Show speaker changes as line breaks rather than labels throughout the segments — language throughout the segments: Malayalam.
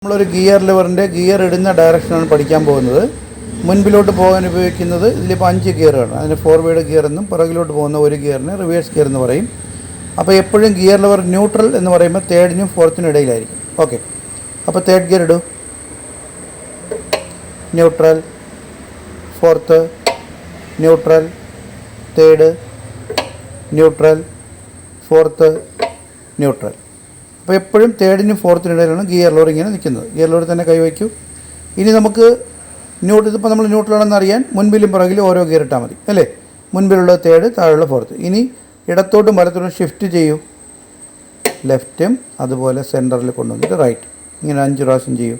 നമ്മളൊരു ഗിയർ ലിവറിൻ്റെ ഗിയർ ഇടുന്ന ഡയറക്ഷനാണ് പഠിക്കാൻ പോകുന്നത്. മുൻപിലോട്ട് പോകാൻ ഉപയോഗിക്കുന്നത് ഇതിലിപ്പോൾ 5 ഗിയറാണ്. അതിന് ഫോർവേഡ് ഗിയർ എന്നും പുറകിലോട്ട് പോകുന്ന ഒരു ഗിയറിന് റിവേഴ്സ് ഗിയർ എന്ന് പറയും. അപ്പോൾ എപ്പോഴും ഗിയർ ലിവർ ന്യൂട്രൽ എന്ന് പറയുമ്പോൾ തേർഡിനും ഫോർത്തിനും ഇടയിലായിരിക്കും. ഓക്കെ, അപ്പോൾ തേർഡ് ഗിയർ ഇടൂ. Neutral, fourth, neutral, third, neutral, fourth, neutral. അപ്പോൾ എപ്പോഴും തേർഡിനും ഫോർത്തിനും ഇടയിലാണ് ഗിയർ ലോർ ഇങ്ങനെ നിൽക്കുന്നത്. ഗിയർ ലോർ തന്നെ കൈവയ്ക്കൂ. ഇനി നമുക്ക് ഇതിപ്പോൾ നമ്മൾ ന്യൂട്രലാണെന്ന് അറിയാൻ മുൻപിലും പുറകിലും ഓരോ ഗിയർ ഇട്ടാൽ മതി അല്ലേ. മുൻപിലുള്ള തേർഡ്, താഴെയുള്ള ഫോർത്ത്. ഇനി ഇടത്തോട്ടും വലത്തോട്ടും ഷിഫ്റ്റ് ചെയ്യൂ. ലെഫ്റ്റും അതുപോലെ സെൻറ്ററിൽ കൊണ്ടുവന്നിട്ട് റൈറ്റ്. ഇങ്ങനെ 5 പ്രാവശ്യം ചെയ്യൂ.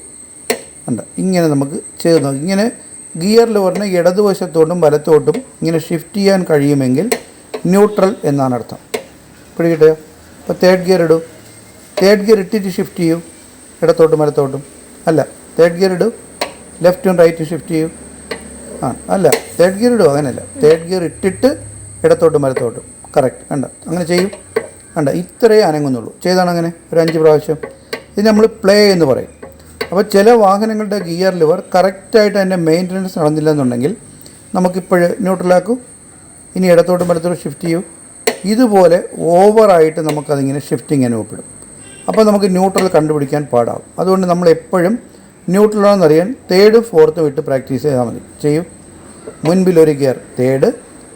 ഉണ്ട്, ഇങ്ങനെ നമുക്ക് ചെയ്ത് നോക്കി. ഇങ്ങനെ ഗിയർ ലിവറിന് ഇടതുവശത്തോട്ടും വലത്തോട്ടും ഇങ്ങനെ ഷിഫ്റ്റ് ചെയ്യാൻ കഴിയുമെങ്കിൽ ന്യൂട്രൽ എന്നാണ് അർത്ഥം. പിടികിട്ടുക. അപ്പോൾ തേർഡ് ഗിയർ ഇടൂ. തേർഡ് ഗിയർ ഇട്ടിട്ട് ഷിഫ്റ്റ് ചെയ്യൂ, ഇടത്തോട്ടും വലത്തോട്ടും. അല്ല, തേർഡ് ഗിയർ ഇടൂ, ലെഫ്റ്റും റൈറ്റും ഷിഫ്റ്റ് ചെയ്യൂ. അല്ല, തേർഡ് ഗിയർ ഇടും, അങ്ങനെയല്ല. തേർഡ് ഗിയർ ഇട്ടിട്ട് ഇടത്തോട്ടും വലത്തോട്ടും. കറക്റ്റ്. കണ്ട, അങ്ങനെ ചെയ്യും. കണ്ട, ഇത്രയേ അനങ്ങുന്നുള്ളൂ. ചെയ്താണ് അങ്ങനെ ഒരു 5 പ്രാവശ്യം. ഇത് നമ്മൾ പ്ലേ എന്ന് പറയും. അപ്പോൾ ചില വാഹനങ്ങളുടെ ഗിയർ ലിവർ കറക്റ്റായിട്ട് അതിൻ്റെ മെയിൻ്റനൻസ് നടന്നില്ലെന്നുണ്ടെങ്കിൽ നമുക്കിപ്പോൾ ന്യൂട്രലാക്കൂ. ഇനി ഇടത്തോട്ടും വലത്തോട്ടും ഷിഫ്റ്റ് ചെയ്യൂ. ഇതുപോലെ ഓവറായിട്ട് നമുക്കതിങ്ങനെ ഷിഫ്റ്റിംഗ് അനുഭവപ്പെടും. അപ്പോൾ നമുക്ക് ന്യൂട്രൽ കണ്ടുപിടിക്കാൻ പാടാവും. അതുകൊണ്ട് നമ്മൾ എപ്പോഴും ന്യൂട്രലാണെന്നറിയാൻ തേർഡ് ഫോർത്ത് വിട്ട് പ്രാക്ടീസ് ചെയ്താൽ മതി. ചെയ്യൂ. മുൻപിലൊരു ഗിയർ തേർഡ്,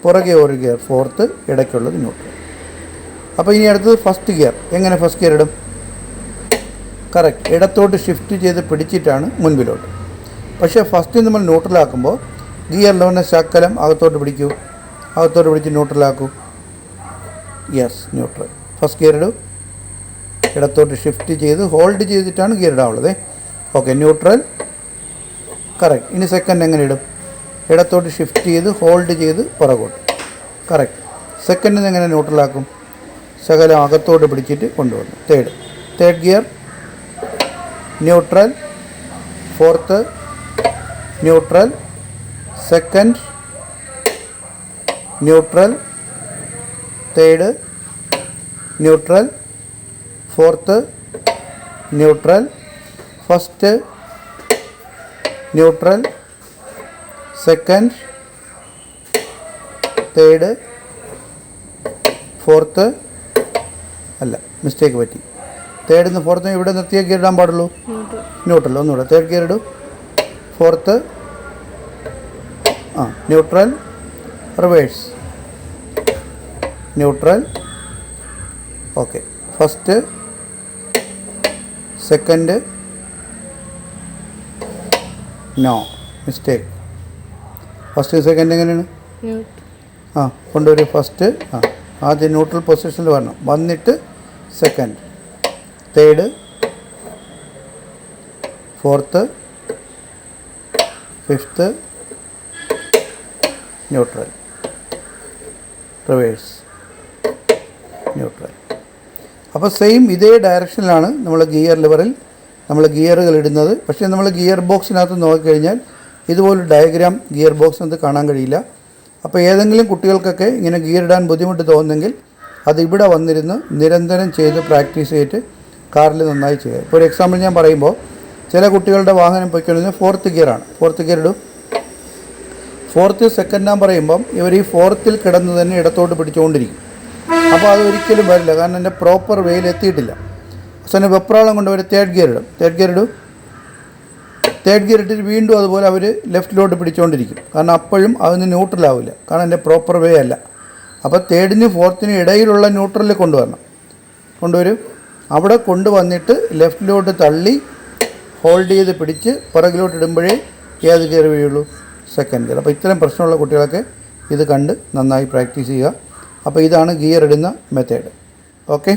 പുറകെ ഒരു ഗിയർ ഫോർത്ത്, ഇടയ്ക്കുള്ളത് ന്യൂട്രൽ. അപ്പോൾ ഇനി അടുത്തത് ഫസ്റ്റ് ഗിയർ. എങ്ങനെ ഫസ്റ്റ് ഗിയർ ഇടും? കറക്റ്റ്, ഇടത്തോട്ട് ഷിഫ്റ്റ് ചെയ്ത് പിടിച്ചിട്ടാണ് മുൻപിലോട്ട്. പക്ഷേ ഫസ്റ്റ് നമ്മൾ ന്യൂട്രലാക്കുമ്പോൾ ഗിയർ ലിവറിനെ ശകലം അകത്തോട്ട് പിടിക്കൂ. അകത്തോട്ട് പിടിച്ച് ന്യൂട്രലാക്കൂ. Yes, neutral. ഫസ്റ്റ് ഗിയർ ഇടൂ. ഇടത്തോട്ട് ഷിഫ്റ്റ് ചെയ്ത് ഹോൾഡ് ചെയ്തിട്ടാണ് ഗിയർ ഇടാനുള്ളത്. Okay, neutral. കറക്റ്റ്. ഇനി സെക്കൻഡ് എങ്ങനെ ഇടും? ഇടത്തോട്ട് ഷിഫ്റ്റ് ചെയ്ത് ഹോൾഡ് ചെയ്ത് പുറകോട്ട്. കറക്റ്റ്. സെക്കൻഡിന് എങ്ങനെ ന്യൂട്രലാക്കും? ശകലം അകത്തോട്ട് പിടിച്ചിട്ട് കൊണ്ടുവന്നു. Third gear neutral, fourth neutral, second neutral, third neutral, fourth neutral, first neutral, second, third, fourth. അല്ല, മിസ്റ്റേക്ക് പറ്റി. തേർഡിൽ നിന്ന് ഫോർത്ത് ഇവിടെ നിർത്തിയ ഗിയർ ഇടാൻ പാടുള്ളൂ. ന്യൂട്രൽ. ഒന്നുകൂടെ. തേർഡ് ഗിയർ ഇടും. Fourth, neutral, reverse, neutral. Okay, first, second, no, mistake. First second എങ്ങനെയാണ്? കൊണ്ടുവരും. ഫസ്റ്റ് ആദ്യം ന്യൂട്രൽ പൊസിഷനിൽ വരണം. വന്നിട്ട് second, third, fourth, fifth, neutral, reverse, neutral. അപ്പോൾ സെയിം ഇതേ ഡയറക്ഷനിലാണ് നമ്മൾ ഗിയർ ലിവറിൽ നമ്മൾ ഗിയറുകൾ ഇടുന്നത്. പക്ഷേ നമ്മൾ ഗിയർ ബോക്സിനകത്ത് നോക്കിക്കഴിഞ്ഞാൽ ഇതുപോലൊരു ഡയഗ്രാം ഗിയർ ബോക്സിനകത്ത് കാണാൻ കഴിയില്ല. അപ്പോൾ ഏതെങ്കിലും കുട്ടികൾക്കൊക്കെ ഇങ്ങനെ ഗിയർ ഇടാൻ ബുദ്ധിമുട്ട് തോന്നുന്നെങ്കിൽ അത് ഇവിടെ വന്നിരുന്ന് നിരന്തരം ചെയ്ത് പ്രാക്ടീസ് ചെയ്തിട്ട് കാറിൽ നന്നായി ചെയ്യുക. ഇപ്പോൾ ഒരു എക്സാമ്പിൾ ഞാൻ പറയുമ്പോൾ, ചില കുട്ടികളുടെ വാഹനം പൊയ്ക്കൊണ്ടിരുന്നത് ഫോർത്ത് ഗിയറാണ്. ഫോർത്ത് ഗിയർ ഇടും. ഫോർത്ത് സെക്കൻഡ് ഞാൻ പറയുമ്പം ഇവർ ഈ ഫോർത്തിൽ കിടന്ന് തന്നെ ഇടത്തോട്ട് പിടിച്ചുകൊണ്ടിരിക്കും. അപ്പോൾ അത് ഒരിക്കലും വരില്ല, കാരണം എൻ്റെ പ്രോപ്പർ വേയിൽ എത്തിയിട്ടില്ല. അവസാനം വെപ്രാളം കൊണ്ട് അവർ തേർഡ് ഗിയർ ഇടും. തേർഡ് ഗിയർ ഇടും. തേർഡ് ഗിയർ ഇട്ടിട്ട് വീണ്ടും അതുപോലെ അവർ ലെഫ്റ്റിലോട്ട് പിടിച്ചുകൊണ്ടിരിക്കും. കാരണം അപ്പോഴും അതൊന്ന് ന്യൂട്രലാവില്ല, കാരണം എൻ്റെ പ്രോപ്പർ വേ അല്ല. അപ്പോൾ തേർഡിനും ഫോർത്തിനും ഇടയിലുള്ള ന്യൂട്രലിൽ കൊണ്ടുവരും. അവിടെ കൊണ്ടുവന്നിട്ട് ലെഫ്റ്റിലോട്ട് തള്ളി ഹോൾഡ് ചെയ്ത് പിടിച്ച് പുറകിലോട്ട് ഇടുമ്പോഴേ ഏത് ഗിയർ വീഴുള്ളൂ? Second gear. അപ്പോൾ ഇത്തരം പ്രശ്നമുള്ള കുട്ടികളൊക്കെ ഇത് കണ്ട് നന്നായി പ്രാക്ടീസ് ചെയ്യുക. അപ്പോൾ ഇതാണ് ഗിയർ ഇടുന്ന മെത്തേഡ്. ഓക്കെ.